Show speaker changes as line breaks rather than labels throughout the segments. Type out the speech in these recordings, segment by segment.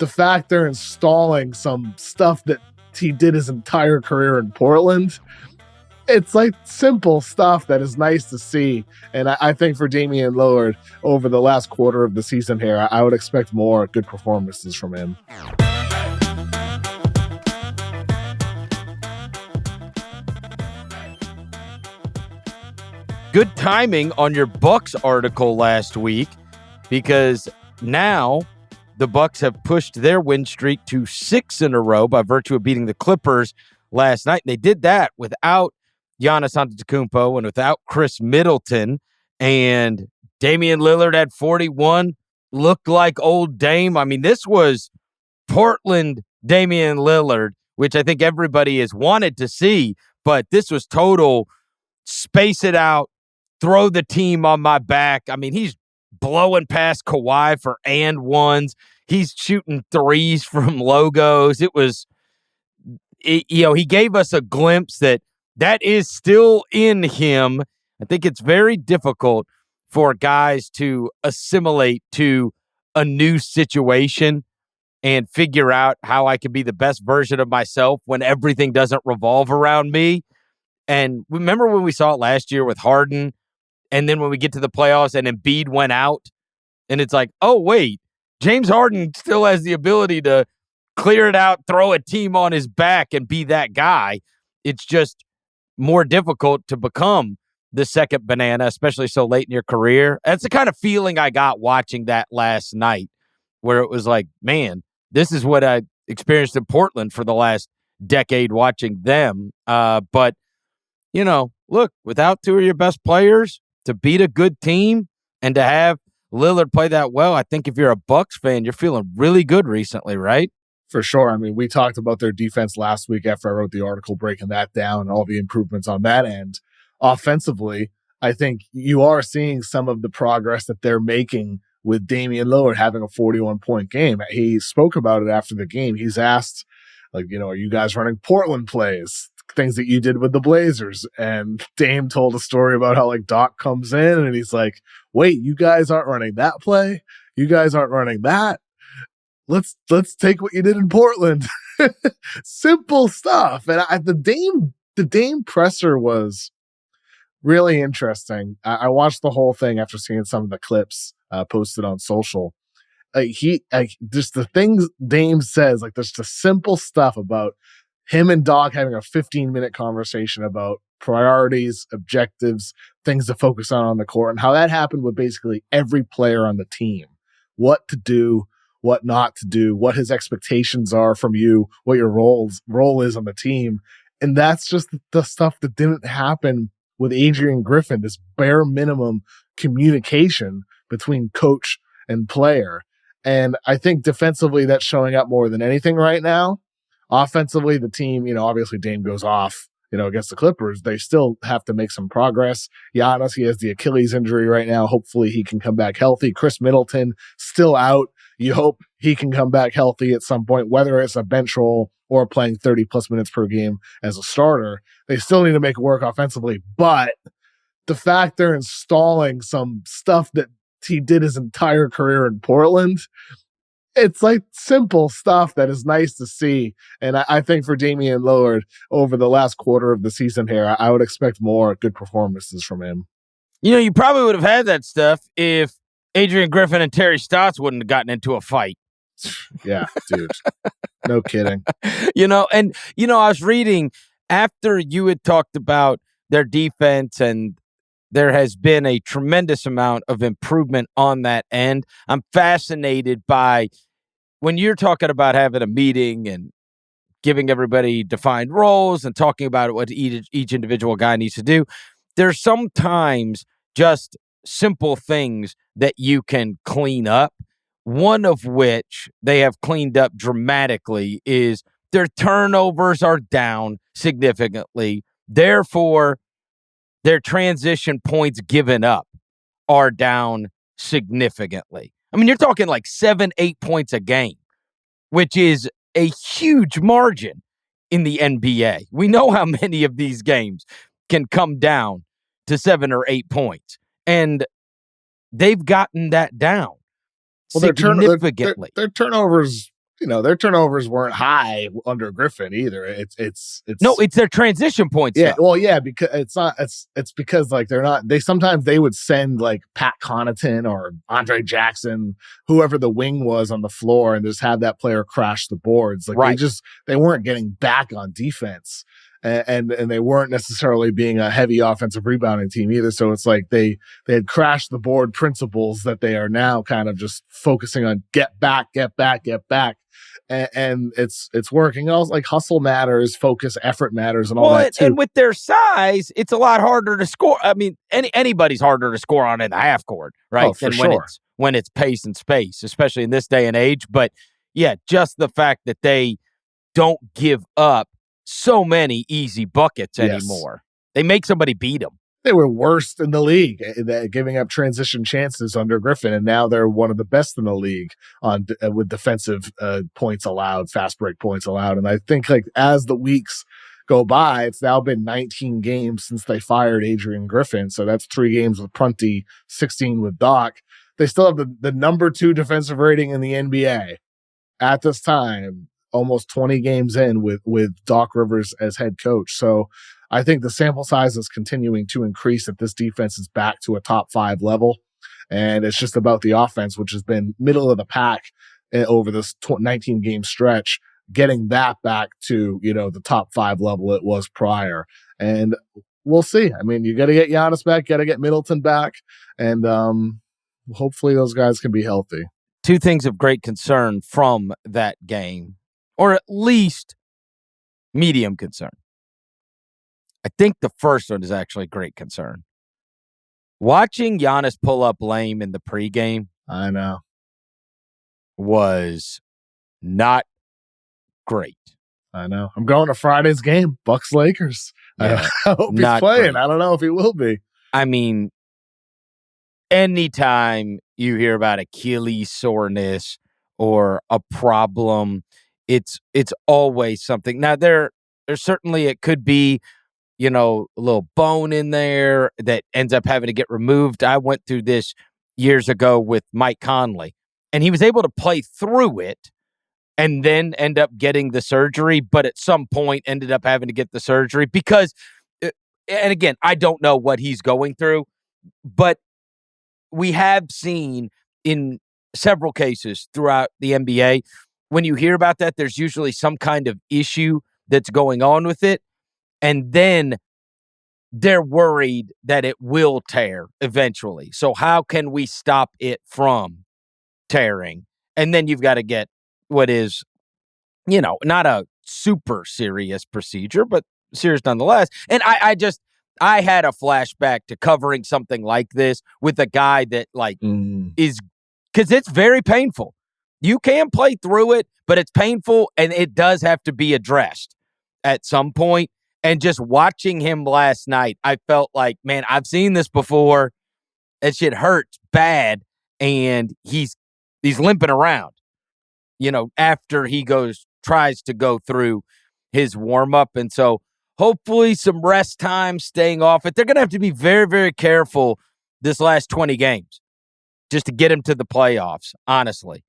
the fact they're installing some stuff that he did his entire career in Portland, it's like simple stuff that is nice to see. And I think for Damian Lillard over the last quarter of the season here, I would expect more good performances from him.
Good timing on your Bucks article last week, because now the Bucks have pushed their win streak to 6 in a row by virtue of beating the Clippers last night. They did that without Giannis Antetokounmpo and without Chris Middleton. And Damian Lillard had 41, looked like old Dame. I mean, this was Portland Damian Lillard, which I think everybody has wanted to see, but this was total space it out, throw the team on my back. I mean, he's blowing past Kawhi for and ones. He's shooting threes from logos. He gave us a glimpse that is still in him. I think it's very difficult for guys to assimilate to a new situation and figure out how I can be the best version of myself when everything doesn't revolve around me. And remember when we saw it last year with Harden, and then when we get to the playoffs and Embiid went out, and it's like, oh, wait, James Harden still has the ability to clear it out, throw a team on his back, and be that guy. It's just more difficult to become the second banana, especially so late in your career. That's the kind of feeling I got watching that last night, where it was like, man, this is what I experienced in Portland for the last decade watching them. But, look, without two of your best players, to beat a good team and to have Lillard play that well, I think if you're a Bucks fan, you're feeling really good recently, right?
For sure. I mean, we talked about their defense last week after I wrote the article breaking that down and all the improvements on that end. Offensively, I think you are seeing some of the progress that they're making with Damian Lillard having a 41-point game. He spoke about it after the game. He's asked, are you guys running Portland plays? Things that you did with the Blazers. And Dame told a story about how Doc comes in and he's like, wait, you guys aren't running that play? You guys aren't running that? Let's take what you did in Portland. Simple stuff. And the Dame presser was really interesting. I watched the whole thing after seeing some of the clips posted on social. Just the things Dame says, there's the simple stuff about him and Doc having a 15-minute conversation about priorities, objectives, things to focus on the court, and how that happened with basically every player on the team. What to do, what not to do, what his expectations are from you, what your role is on the team. And that's just the stuff that didn't happen with Adrian Griffin, this bare minimum communication between coach and player. And I think defensively that's showing up more than anything right now. Offensively, the team, obviously Dame goes off, against the Clippers. They still have to make some progress. Giannis, he has the Achilles injury right now. Hopefully he can come back healthy. Chris Middleton still out. You hope he can come back healthy at some point, whether it's a bench role or playing 30-plus minutes per game as a starter. They still need to make it work offensively. But the fact they're installing some stuff that he did his entire career in Portland, it's like simple stuff that is nice to see. And I think for Damian Lillard over the last quarter of the season here, I would expect more good performances from him.
You probably would have had that stuff if Adrian Griffin and Terry Stotts wouldn't have gotten into a fight.
Yeah, dude. No kidding.
I was reading after you had talked about their defense, and there has been a tremendous amount of improvement on that end. I'm fascinated by when you're talking about having a meeting and giving everybody defined roles and talking about what each individual guy needs to do. There's sometimes just simple things that you can clean up. One of which they have cleaned up dramatically is their turnovers are down significantly. Therefore, their transition points given up are down significantly. I mean, you're talking 7-8 points a game, which is a huge margin in the NBA. We know how many of these games can come down to 7 or 8 points, and they've gotten that down significantly.
Their turnovers, their turnovers weren't high under Griffin either. It's
their transition points.
Yeah, well, yeah, because it's because like sometimes they would send like Pat Connaughton or Andre Jackson, whoever the wing was on the floor, and just have that player crash the boards. Like
right.
they weren't getting back on defense. And they weren't necessarily being a heavy offensive rebounding team either. So it's like they had crashed the board principles that they are now kind of just focusing on get back. And it's working. Also, like hustle matters, focus, effort matters, and all that too.
And with their size, it's a lot harder to score. I mean, anybody's harder to score on in the half court, right?
Oh, for sure.
When it's pace and space, especially in this day and age. But yeah, just the fact that they don't give up so many easy buckets anymore. They make somebody beat them.
They were worst in the league at giving up transition chances under Griffin, and now they're one of the best in the league on with defensive points allowed, fast break points allowed. And I think like as the weeks go by, it's now been 19 games since they fired Adrian Griffin. So that's 3 games with Prunty, 16 with Doc. They still have the number 2 defensive rating in the NBA at this time, almost 20 games in with Doc Rivers as head coach. So I think the sample size is continuing to increase if this defense is back to a top 5 level. And it's just about the offense, which has been middle of the pack over this 19 game stretch, getting that back to, the top 5 level it was prior. And we'll see. I mean, you got to get Giannis back, got to get Middleton back. And hopefully those guys can be healthy.
2 things of great concern from that game, or at least medium concern. I think the first one is actually great concern. Watching Giannis pull up lame in the pregame,
I know,
was not great.
I know. I'm going to Friday's game, Bucks Lakers.
Yeah,
I hope he's playing. Great. I don't know if he will be.
I mean, anytime you hear about Achilles soreness or a problem, it's always something. Now there certainly it could be, a little bone in there that ends up having to get removed. I went through this years ago with Mike Conley, and he was able to play through it and then end up getting the surgery, but at some point ended up having to get the surgery because, and again, I don't know what he's going through, but we have seen in several cases throughout the NBA, when you hear about that, there's usually some kind of issue that's going on with it. And then they're worried that it will tear eventually. So how can we stop it from tearing? And then you've got to get what is, not a super serious procedure, but serious nonetheless. And I had a flashback to covering something like this with a guy that is, because it's very painful. You can play through it, but it's painful and it does have to be addressed at some point. And just watching him last night, I felt like, man, I've seen this before. That shit hurts bad. And he's limping around, after he tries to go through his warm up. And so hopefully some rest time, staying off it. They're going to have to be very, very careful this last 20 games just to get him to the playoffs, honestly.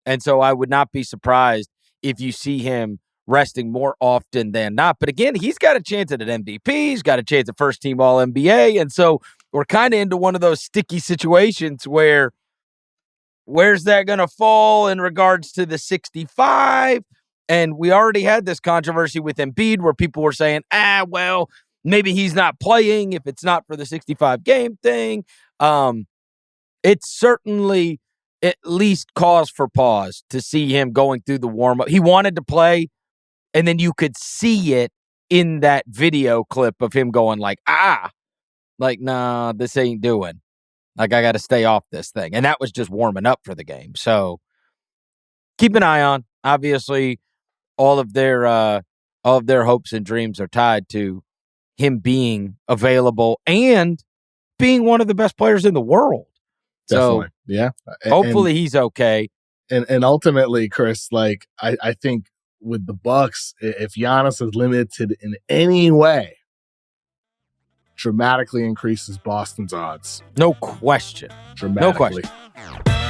And so I would not be surprised if you see him resting more often than not. But again, he's got a chance at an MVP. He's got a chance at first team All-NBA. And so we're kind of into one of those sticky situations where's that going to fall in regards to the 65? And we already had this controversy with Embiid where people were saying, well, maybe he's not playing if it's not for the 65 game thing. It's certainly at least cause for pause to see him going through the warm-up. He wanted to play, and then you could see it in that video clip of him going nah, this ain't doing. I got to stay off this thing. And that was just warming up for the game. So keep an eye on. Obviously, all of their hopes and dreams are tied to him being available and being one of the best players in the world.
Definitely. So yeah.
Hopefully he's okay.
And ultimately, Chris, I think with the Bucks, if Giannis is limited in any way, dramatically increases Boston's odds.
No question.
Dramatically.
No question.